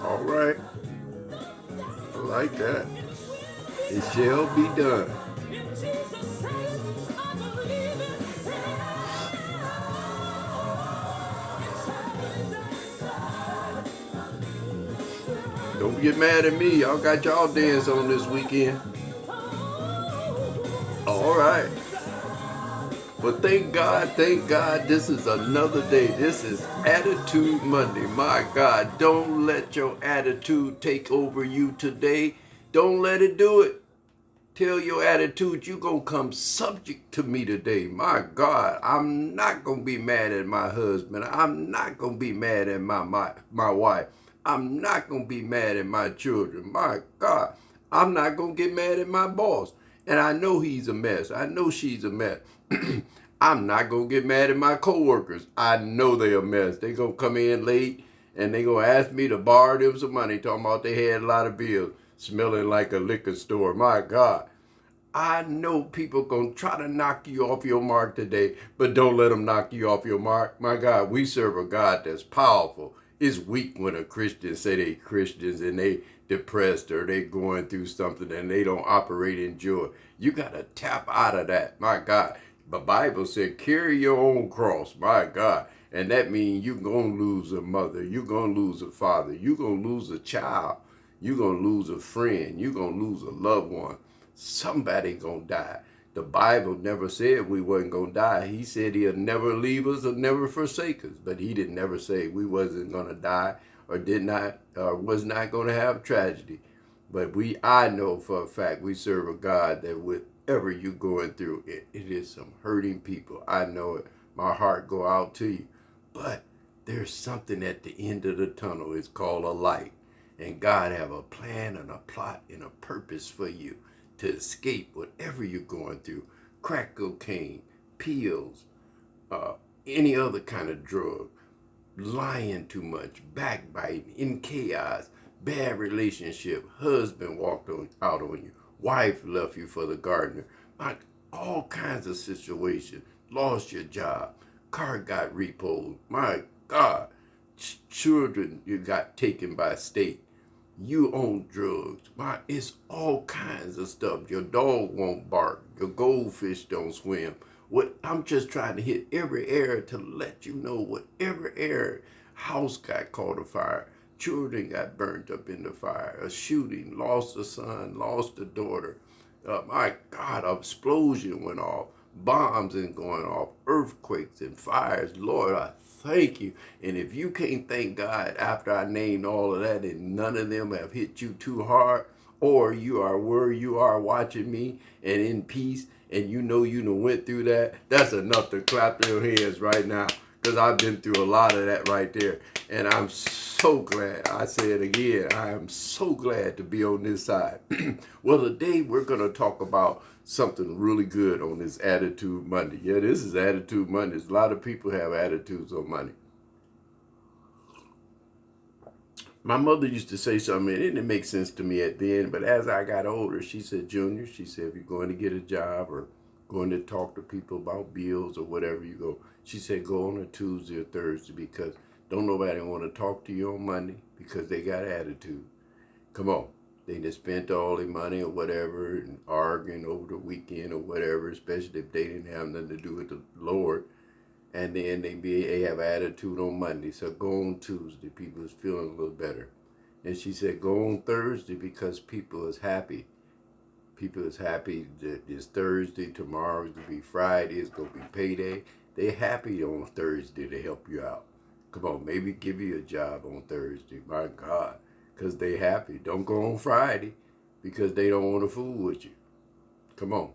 All right. I like that. It shall be done. Don't get mad at me. Y'all got y'all dance on this weekend. All right. But thank God, this is another day. This is Attitude Monday. My God, don't let your attitude take over you today. Don't let it do it. Tell your attitude you gonna come subject to me today. My God, I'm not gonna be mad at my husband. I'm not gonna be mad at my wife. I'm not gonna be mad at my children. My God, I'm not gonna get mad at my boss. And I know he's a mess. I know she's a mess. I'm not gonna get mad at my coworkers. I know they're a mess. They gonna come in late and they gonna ask me to borrow them some money, talking about they had a lot of bills, smelling like a liquor store. My God. I know people gonna try to knock you off your mark today, but don't let them knock you off your mark. My God, we serve a God that's powerful. It's weak when a Christian say they Christians and they depressed or they going through something and they don't operate in joy. You gotta tap out of that. My God. The Bible said, carry your own cross. My God. And that means you're gonna lose a mother, you're gonna lose a father, you're gonna lose a child, you're gonna lose a friend, you're gonna lose a loved one. Somebody gonna die. The Bible never said we wasn't gonna die. He said he'll never leave us or never forsake us. But he didn't never say we wasn't gonna die or did not or was not gonna have tragedy. But I know for a fact we serve a God that whatever you're going through, it is some hurting people. I know it. My heart go out to you. But there's something at the end of the tunnel. It's called a light. And God have a plan and a plot and a purpose for you to escape whatever you're going through. Crack cocaine, pills, any other kind of drug, lying too much, backbiting, in chaos, bad relationship, husband walked out on you, wife left you for the gardener, like all kinds of situations, lost your job, car got repoed, my God, children you got taken by state, you own drugs. It's all kinds of stuff. Your dog won't bark. Your goldfish don't swim. What I'm just trying to hit every area to let you know whatever area, house got caught afire, children got burnt up in the fire, a shooting, lost a son, lost a daughter. My God, an explosion went off, bombs and going off, earthquakes and fires. Lord, I thank you. And if you can't thank God after I named all of that and none of them have hit you too hard, or you are where you are watching me and in peace, and you know you done went through that, that's enough to clap your hands right now. Because I've been through a lot of that right there. And I'm so glad, I say it again, I am so glad to be on this side. Well, today we're going to talk about something really good on this Attitude Monday. Yeah, this is Attitude Monday. A lot of people have attitudes on money. My mother used to say something, and it didn't make sense to me at the end, but as I got older, she said, Junior, she said, if you're going to get a job or going to talk to people about bills or whatever you go, she said, go on a Tuesday or Thursday because don't nobody want to talk to you on Monday because they got attitude. Come on. They just spent all their money or whatever and arguing over the weekend or whatever, especially if they didn't have nothing to do with the Lord. And then they have attitude on Monday. So go on Tuesday. People is feeling a little better. And she said, go on Thursday because people is happy. People is happy that it's Thursday. Tomorrow is going to be Friday. It's going to be payday. They happy on Thursday to help you out. Come on, maybe give you a job on Thursday. My God. Because they happy. Don't go on Friday because they don't want to fool with you. Come on.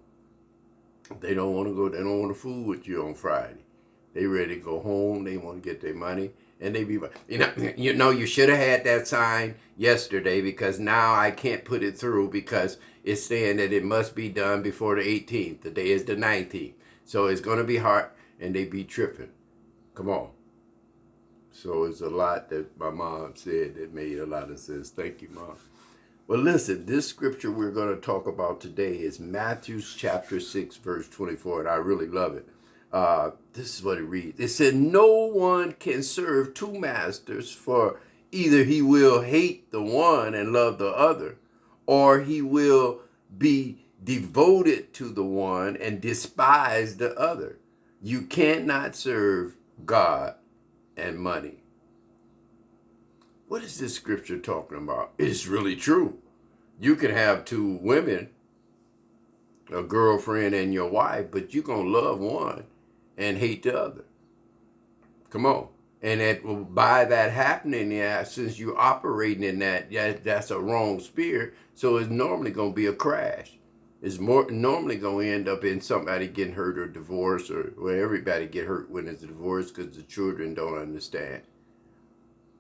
They don't want to go. They don't want to fool with you on Friday. They ready to go home. They want to get their money. And they be, you should have had that sign yesterday because now I can't put it through because it's saying that it must be done before the 18th. Today is the 19th. So it's going to be hard and they be tripping. Come on. So it's a lot that my mom said that made a lot of sense. Thank you, Mom. Well, listen, this scripture we're going to talk about today is Matthew chapter 6, verse 24, and I really love it. This is what it reads. It said, no one can serve two masters, for either he will hate the one and love the other, or he will be devoted to the one and despise the other. You cannot serve God and money. What is this scripture talking about? It's really true. You can have two women, a girlfriend and your wife, but you're going to love one and hate the other. Come on. And by that happening, yeah, since you're operating in that's a wrong spirit. So it's normally going to be a crash. It's normally going to end up in somebody getting hurt or divorced, or well, everybody get hurt when it's a divorce because the children don't understand.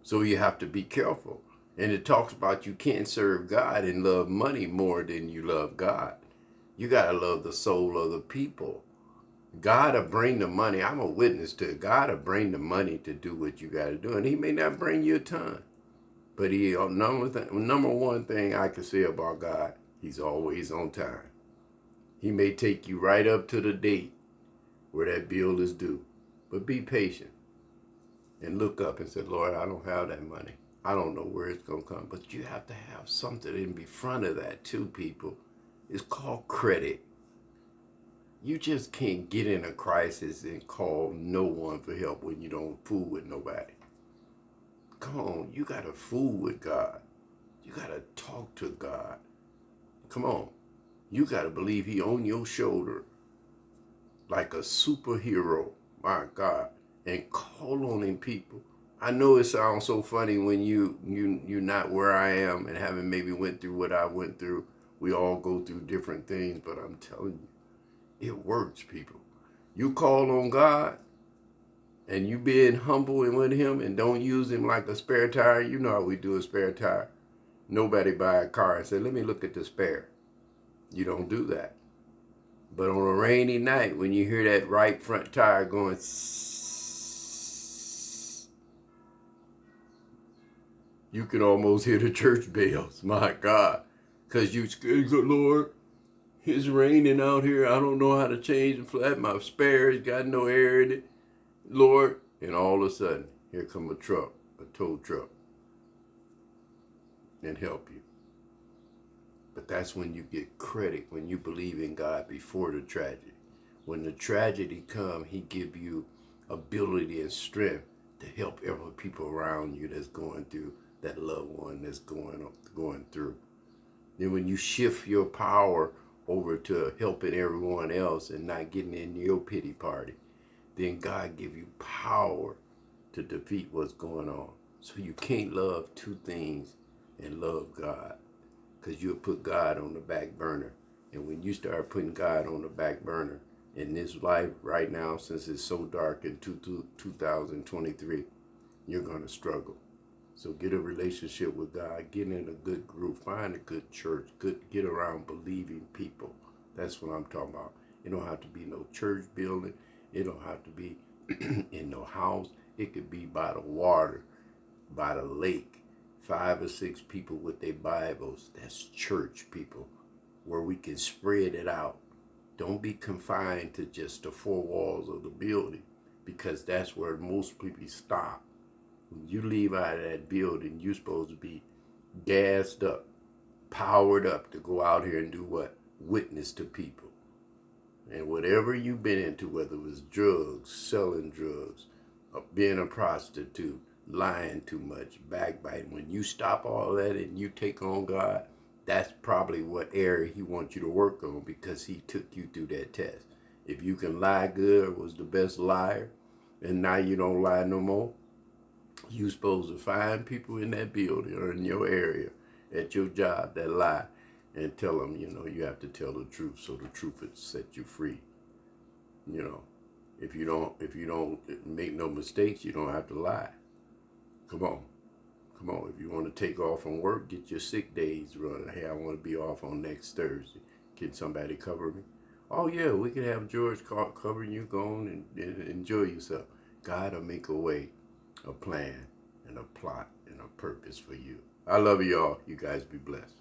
So you have to be careful. And it talks about you can't serve God and love money more than you love God. You got to love the soul of the people. God will bring the money. I'm a witness to it. God will bring the money to do what you got to do. And he may not bring you a ton. But number one thing I can say about God, he's always on time. He may take you right up to the date where that bill is due. But be patient and look up and say, Lord, I don't have that money. I don't know where it's going to come. But you have to have something in front of that too, people. It's called credit. You just can't get in a crisis and call no one for help when you don't fool with nobody. Come on, you got to fool with God. You got to talk to God. Come on. You got to believe he on your shoulder like a superhero, my God, and call on him, people. I know it sounds so funny when you're not where I am and haven't maybe went through what I went through. We all go through different things, but I'm telling you, it works, people. You call on God and you being humble and with him and don't use him like a spare tire. You know how we do a spare tire. Nobody buy a car and say, let me look at the spare. You don't do that. But on a rainy night, when you hear that right front tire going, you can almost hear the church bells. My God. Because you scared, Lord, it's raining out here. I don't know how to change the flat. My spare's got no air in it. Lord. And all of a sudden, here come a truck, a tow truck, and help you. But that's when you get credit, when you believe in God before the tragedy. When the tragedy comes, he give you ability and strength to help other people around you that's going through, that loved one that's going through. Then when you shift your power over to helping everyone else and not getting in your pity party, then God give you power to defeat what's going on. So you can't love two things and love God, because you'll put God on the back burner. And when you start putting God on the back burner in this life right now, since it's so dark in 2023, you're going to struggle. So get a relationship with God, get in a good group, find a good church, get around believing people. That's what I'm talking about. It don't have to be no church building. It don't have to be in no house. It could be by the water, by the lake. 5 or 6 people with their Bibles. That's church, people, where we can spread it out. Don't be confined to just the 4 walls of the building, because that's where most people stop. When you leave out of that building, you're supposed to be gassed up, powered up to go out here and do what? Witness to people. And whatever you've been into, whether it was drugs, selling drugs, or being a prostitute, lying too much, backbiting, when you stop all that and you take on God, that's probably what area he wants you to work on, because he took you through that test. If you can lie good, or was the best liar, and now you don't lie no more, you're supposed to find people in that building or in your area at your job that lie and tell them, you have to tell the truth, so the truth will set you free. If you don't make no mistakes, you don't have to lie. Come on. If you want to take off from work, get your sick days running. Hey, I want to be off on next Thursday. Can somebody cover me? Oh yeah, we can have George covering you. Go on and enjoy yourself. God will make a way, a plan, and a plot, and a purpose for you. I love you all. You guys be blessed.